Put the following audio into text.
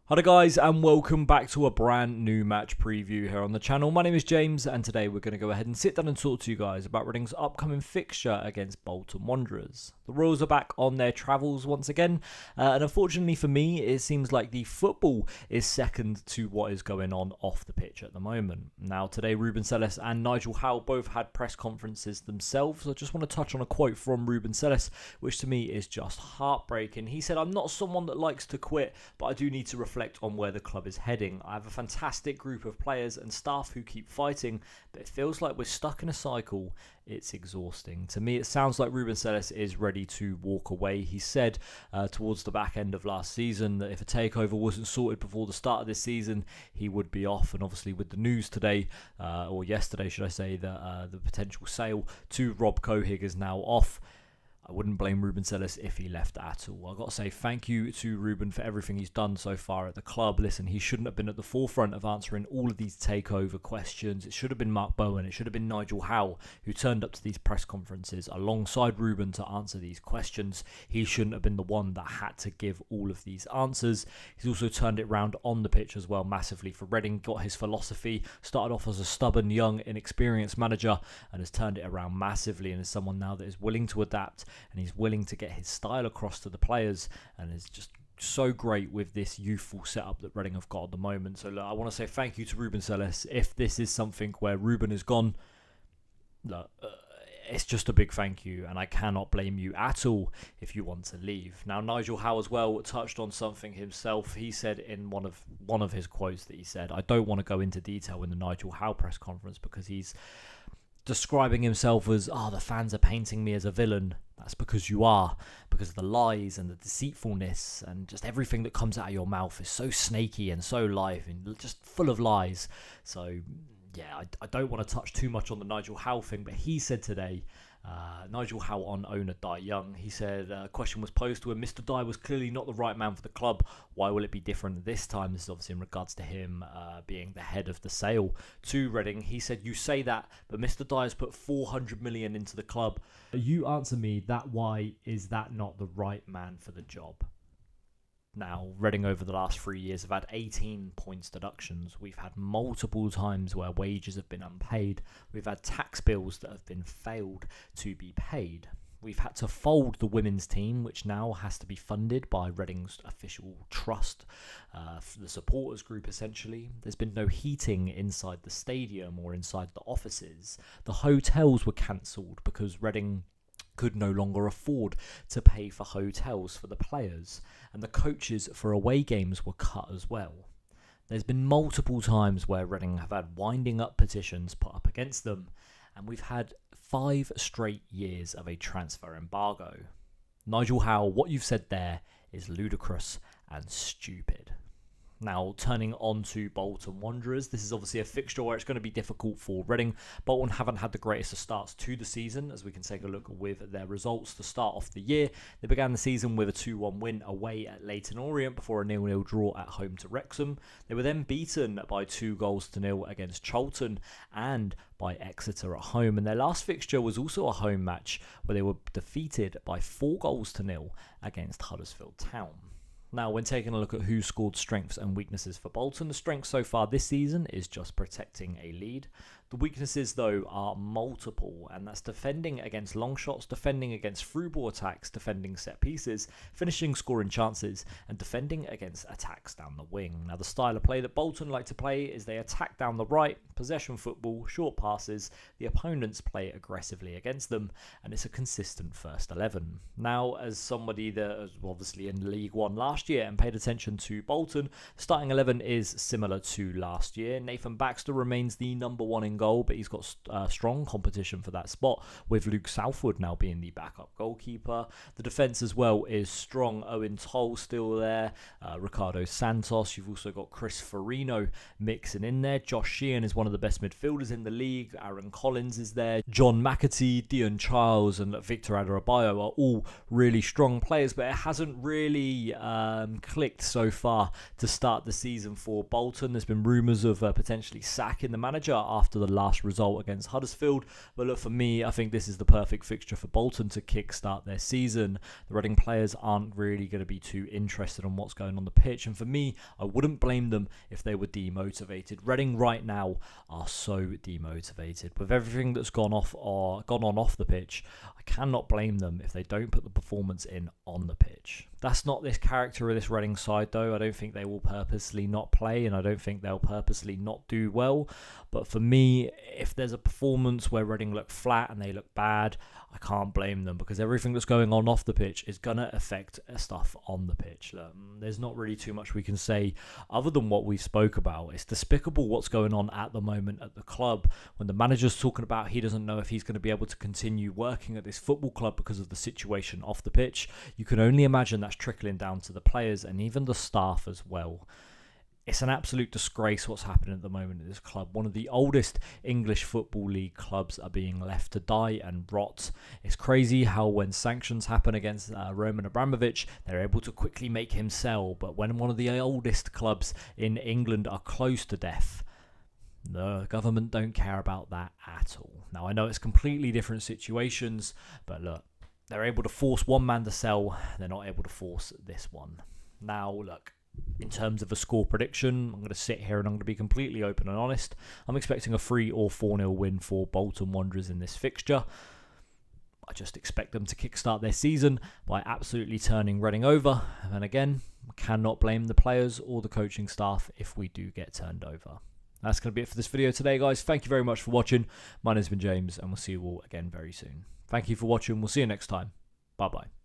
Hi guys, and welcome back to a brand new match preview here on the channel. My name is James, and today we're going to go ahead and sit down and talk to you guys about Reading's upcoming fixture against Bolton Wanderers. The Royals are back on their travels once again, and unfortunately for me, it seems like the football is second to what is going on off the pitch at the moment. Now today, Ruben Selles and Nigel Howe both had press conferences themselves. I just want to touch on a quote from Ruben Selles, which to me is just heartbreaking. He said, "I'm not someone that likes to quit, but I do need to reflect on where the club is heading. I have a fantastic group of players and staff who keep fighting, but it feels like we're stuck in a cycle. It's exhausting." To me, it sounds like Ruben Selles is ready to walk away. He said towards the back end of last season that if a takeover wasn't sorted before the start of this season, he would be off. And obviously with the news today, or yesterday should I say, that the potential sale to Rob Cohig is now off, I wouldn't blame Ruben Selles if he left at all. I've got to say thank you to Ruben for everything he's done so far at the club. Listen, he shouldn't have been at the forefront of answering all of these takeover questions. It should have been Mark Bowen. It should have been Nigel Howe who turned up to these press conferences alongside Ruben to answer these questions. He shouldn't have been the one that had to give all of these answers. He's also turned it round on the pitch as well massively for Reading, got his philosophy, started off as a stubborn, young, inexperienced manager and has turned it around massively and is someone now that is willing to adapt and he's willing to get his style across to the players and is just so great with this youthful setup that Reading have got at the moment. So look, I want to say thank you to Ruben Selles. If this is something where Ruben is gone, look, it's just a big thank you, and I cannot blame you at all if you want to leave. Now, Nigel Howe as well touched on something himself. He said in one of his quotes that he said, "I don't want to go into detail in the Nigel Howe press conference because he's describing himself as, the fans are painting me as a villain. That's because you are, because of the lies and the deceitfulness and just everything that comes out of your mouth is so snaky and so live and just full of lies." So yeah, I don't want to touch too much on the Nigel Howe thing, but he said today, Nigel Howe on owner Dai Young, he said a question was posed to him. "Mr. Dai was clearly not the right man for the club. Why will it be different this time?" This is obviously in regards to him being the head of the sale to Reading. He said, "You say that, but Mr. Dai has put 400 million into the club. You answer me that. Why is that not the right man for the job?" Now, Reading over the last 3 years have had 18 points deductions. We've had multiple times where wages have been unpaid. We've had tax bills that have been failed to be paid. We've had to fold the women's team, which now has to be funded by Reading's official trust, for the supporters group essentially. There's been no heating inside the stadium or inside the offices. The hotels were cancelled because Reading could no longer afford to pay for hotels for the players, and the coaches for away games were cut as well. There's been multiple times where Reading have had winding up petitions put up against them, and we've had 5 straight years of a transfer embargo. Nigel Howe, what you've said there is ludicrous and stupid. Now, turning on to Bolton Wanderers, this is obviously a fixture where it's going to be difficult for Reading. Bolton haven't had the greatest of starts to the season, as we can take a look with their results to start off the year. They began the season with a 2-1 win away at Leyton Orient before a 0-0 draw at home to Wrexham. They were then beaten by 2-0 against Charlton and by Exeter at home. And their last fixture was also a home match where they were defeated by 4-0 against Huddersfield Town. Now, when taking a look at who scored strengths and weaknesses for Bolton, the strength so far this season is just protecting a lead. The weaknesses, though, are multiple, and that's defending against long shots, defending against through ball attacks, defending set pieces, finishing scoring chances, and defending against attacks down the wing. Now, the style of play that Bolton like to play is they attack down the right, possession football, short passes, the opponents play aggressively against them, and it's a consistent first 11. Now, as somebody that was obviously in League One last year and paid attention to Bolton, starting 11 is similar to last year. Nathan Baxter remains the number 1 in goal, but he's got strong competition for that spot, with Luke Southwood now being the backup goalkeeper. The defence as well is strong. Owen Toll still there, Ricardo Santos. You've also got Chris Farino mixing in there. Josh Sheehan is one of the best midfielders in the league. Aaron Collins is there. John McAtee, Dion Charles and Victor Adebayo are all really strong players, but it hasn't really clicked so far to start the season for Bolton. There's been rumours of potentially sacking the manager after the last result against Huddersfield. But look, for me, I think this is the perfect fixture for Bolton to kickstart their season. The Reading players aren't really going to be too interested in what's going on the pitch, and for me, I wouldn't blame them if they were demotivated. Reading right now are so demotivated with everything that's gone on off the pitch. I cannot blame them if they don't put the performance in on the pitch. That's not this character of this Reading side, though. I don't think they will purposely not play, and I don't think they'll purposely not do well. But for me, if there's a performance where Reading look flat and they look bad, I can't blame them, because everything that's going on off the pitch is going to affect stuff on the pitch. There's not really too much we can say other than what we spoke about. It's despicable what's going on at the moment at the club, when the manager's talking about he doesn't know if he's going to be able to continue working at this football club because of the situation off the pitch. You can only imagine that's trickling down to the players and even the staff as well. It's an absolute disgrace what's happening at the moment at this club. One of the oldest English Football League clubs are being left to die and rot. It's crazy how when sanctions happen against Roman Abramovich, they're able to quickly make him sell. But when one of the oldest clubs in England are close to death, the government don't care about that at all. Now, I know it's completely different situations, but look, they're able to force one man to sell. They're not able to force this one. Now, look, in terms of a score prediction, I'm going to sit here and I'm going to be completely open and honest. I'm expecting a 3 or 4-0 win for Bolton Wanderers in this fixture. I just expect them to kickstart their season by absolutely turning Reading over. And again, I cannot blame the players or the coaching staff if we do get turned over. That's going to be it for this video today, guys. Thank you very much for watching. My name's been James, and we'll see you all again very soon. Thank you for watching. We'll see you next time. Bye-bye.